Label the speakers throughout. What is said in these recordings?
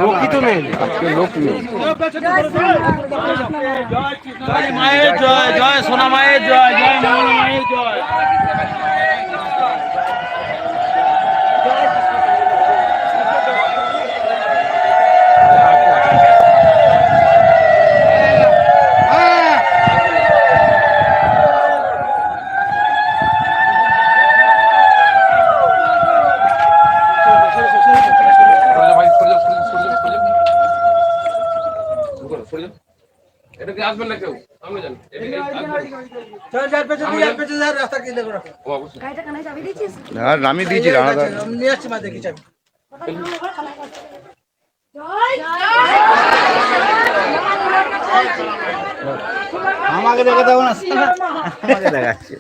Speaker 1: লোকই তো নেই, আজকে লোক নেই।
Speaker 2: জয় মায়ের জয়, জয় সোনা মায়ের জয়, জয় মঙ্গলা মায়ের জয়।
Speaker 3: আসবেন না কেউ, সামনে যান।
Speaker 1: আমি দিয়েছি আমাকে দেখে দেবো না, আমাকে দেখাচ্ছে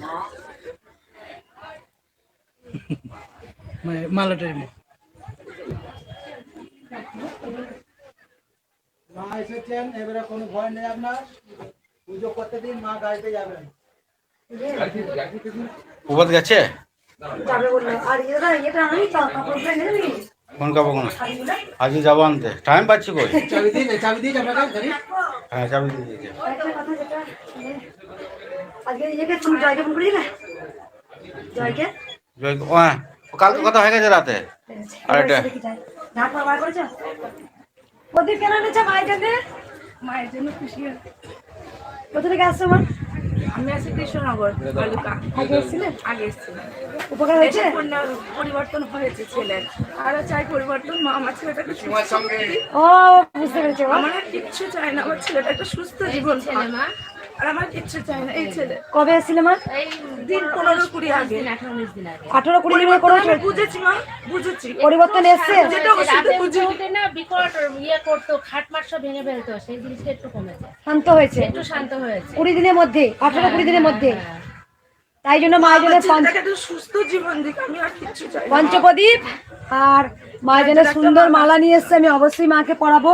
Speaker 4: মালাটার
Speaker 5: মা এসেছেন, এবারে কোনো ভয় নেই আপনার। পুজো করতে দিন, মা গাড়িতে যাবেন।
Speaker 1: উপর গেছে কোন কাপড় কোন আজকে যাবো আনতে, টাইম পাচ্ছি কই?
Speaker 5: চাবি দিন, চাবি দিন আপনার গাড়ি।
Speaker 1: হ্যাঁ চাবি দিয়ে দিয়েছে। হ্যাঁ কালকে কথা হয়ে গেছে রাতে। আর এটা
Speaker 6: ওদের কেন এনেছে মায়ের জন্য? মায়ের জন্য খুশি হচ্ছে। কোথা থেকে আসছো মা? আমি আছি কৃষ্ণনগর বালুকা। আগে এসেছিলেন? আগে এসেছিলেন। উপকার হয়েছে? পরিবর্তন হয়েছে ছেলের। আরো চাই পরিবর্তন। মা আমার ছেলেটাকে ও বুঝতে পেরেছি। আমার কিচ্ছু চাই না, আমার ছেলেটা একটা সুস্থ জীবন ছেলে মা। আর আমার কিচ্ছু চাই না। এই ছেলে কবে এসেছিলে মা? এই দিন 15-20 আগে, 18-19 দিন আগে। 18-20 দিন করে বুঝেছি মা, বুঝেছি পরিবর্তন এসেছে। যেটা ওষুধে বুঝিতে না বিকট ইয়ে করতো, খাটমাট সব ভেঙে ফেলতো, সেই জিনিসটা একটু কমেছে, শান্ত হয়েছে, একটু শান্ত হয়েছে 20 দিনের মধ্যে, 18-20 দিনের মধ্যে। তাই জন্য মায়ের জন্য সুস্থ জীবন দিক, আমি আর কিচ্ছু চাই না। পঞ্চপ্রদীপ আর মায়ের জন্য সুন্দর মালা নিয়ে এসছে, আমি অবশ্যই মাকে পরাবো।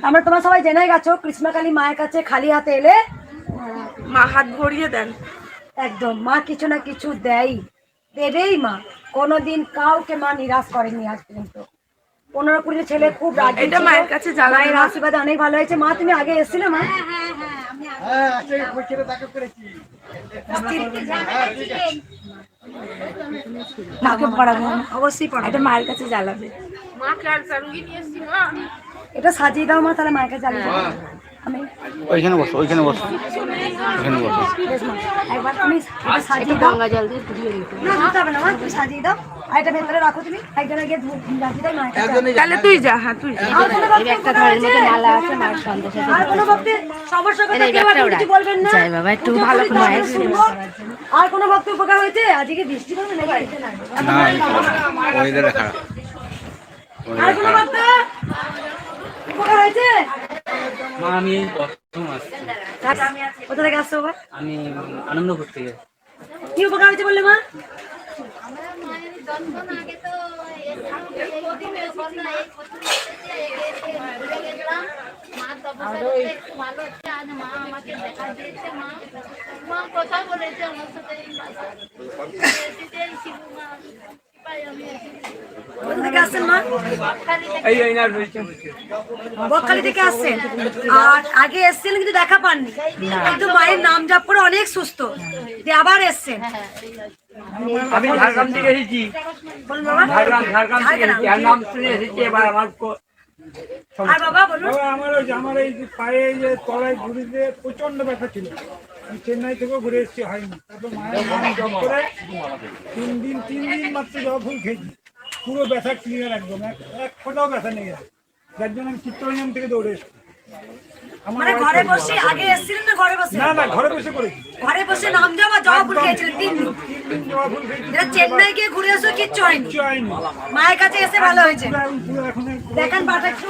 Speaker 6: আমরা তোমরা সবাই জেনে গেছো, কৃষ্ণকালী মায়ের কাছে খালি হাতে এলে মা হাত ভরিয়ে দেন। একদম, মা কিছু না কিছু দেয়, দেবেই মা। কোনোদিন কাউকে মা নিরাশ করেনি আজ পর্যন্ত। 15-20 ছেলে খুব রাজি, এটা মায়ের কাছে মায়ের আশীর্বাদে অনেক ভালো হয়েছে। মা তুমি আগে এসেছিলে মা? মাকে পড়াবো, অবশ্যই পড়াবো। এটা মায়ের কাছে জ্বালাবে। এটা সাজিয়ে দাও মা, তাহলে মায়ের কাছে জ্বালিয়ে দাও। আমি
Speaker 1: ওইখানে বসো, ওইখানে বসো, ওইখানে বসো।
Speaker 6: একবার তুমি এটা সাজিয়ে দাও, গঙ্গা জল দিয়ে ধুয়ে দিতে না, ধুতে হবে না মা, তুমি সাজিয়ে দাও। আর এটা ভেতরে রাখো, তুমি একজনে গিয়ে রাখি দাও মায়ের কাছে। তাহলে তুই যা। হ্যাঁ তুই যা। এই একটা ধরের মধ্যে মালা আছে, মায়ের সন্দেশে আর কোনো ভক্ত সমস্যা কথা কেউ আর কিছু বলবেন না। জয় বাবা, একটু ভালো করে মায়ের আর কোনো ভক্ত উপকার হয়েছে? আজকে বৃষ্টি হবে না,
Speaker 1: ওইদারে খারাপ।
Speaker 6: আর কোনো ভক্ত উপকার হয়েছে?
Speaker 4: আমি প্রথম আসছি।
Speaker 6: কোথা থেকে আসছো বাবা?
Speaker 4: আমি আনন্দপুর থেকে।
Speaker 6: কি উপকার হয়েছে বললে মা?
Speaker 7: কথা বলেছে আমার সাথে,
Speaker 6: বকখালি থেকে আসছেন। আর আগে এসেছিলেন কিন্তু দেখা পাননি, কিন্তু মায়ের নাম জপ করে অনেক সুস্থ, আবার এসছেন।
Speaker 4: আমি ঝাড়গ্রাম থেকে এসেছি, ঝাড়গ্রাম থেকে এসেছি, আর নাম শুনে এসেছি। এবার আমার
Speaker 6: আর বাবা বলুন।
Speaker 8: আমার এই পায়ে যে তলায় ঘুরিতে প্রচন্ড ব্যথা ছিল। আমি চেন্নাই থেকেও ঘুরে এসেছি, হয়নি। তারপর মায়ের নাম জপ করে 3 দিন মাত্র জবা ফুল খেয়েছি, পুরো ব্যথা ক্লিয়ার, একদম এক ফোঁটাও ব্যথা নেই। যার জন্য আমি চিত্তরঞ্জন থেকে দৌড়ে এসেছি।
Speaker 6: মানে ঘরে বসে আগে এসেছিলেন না ঘরে বসে?
Speaker 8: না, ঘরে বসে করেছি।
Speaker 6: ঘরে বসে নাম জপ আর জবা ফুল খেয়েছিলেন 3 দিন। চেন্নাই গিয়ে ঘুরে এসে কিচ্ছু হয়নি, মায়ের কাছে এসে ভালো হয়েছে। দেখেন পাটা একটু,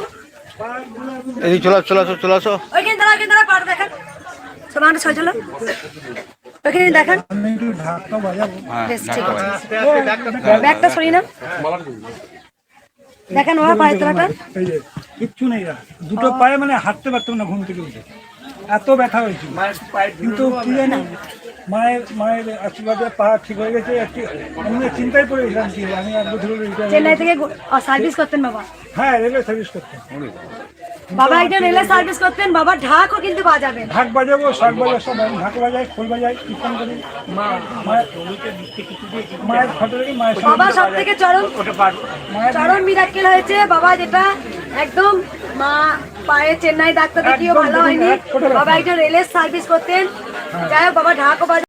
Speaker 1: এই চলে আসো।
Speaker 6: ওইখানে দাঁড়া পাটা দেখেন, সবাই চলো ওইখানে দেখেন। বেশ ঠিক আছে, ব্যাগটা সরিয়ে নাও। দেখেন ওরা পায়ের তলাটা
Speaker 8: কিচ্ছু নেই, দুটো পায়ে মানে হাঁটতে পারতাম না ঘুম থেকে উঠে, এত ব্যথা হয়েছিল। কিন্তু কি জানি মায়ের আশীর্বাদে পা ঠিক হয়ে গেছে। আমি চিন্তায় পড়ে গেছিলাম কি আমি 1 বছর
Speaker 6: চেন্নাই থেকে সার্ভিস করতেন বাবা,
Speaker 8: হ্যাঁ রেলওয়ে সার্ভিস করতেন।
Speaker 6: বাবা একটা রেলের সার্ভিস করতেন, বাবা ঢাকও কিন্তু বাজাবেন।
Speaker 8: ঢাক বাজাবো, শাক বাজাবো, সব ঢাক বাজাই, খোল বাজাই, কীর্তন করি। মায়ের ফটো রেখে মায়ের
Speaker 6: বাবা সব থেকে চরম মিরাক্কেল হয়েছে বাবা, যেটা একদম মা পায়ে চেন্নাই ডাক্তার দেখিও ভালো হয়নি। বাবা একটা রেলের সার্ভিস করতেন, যাই হোক বাবা ঢাকও বাজাবেন।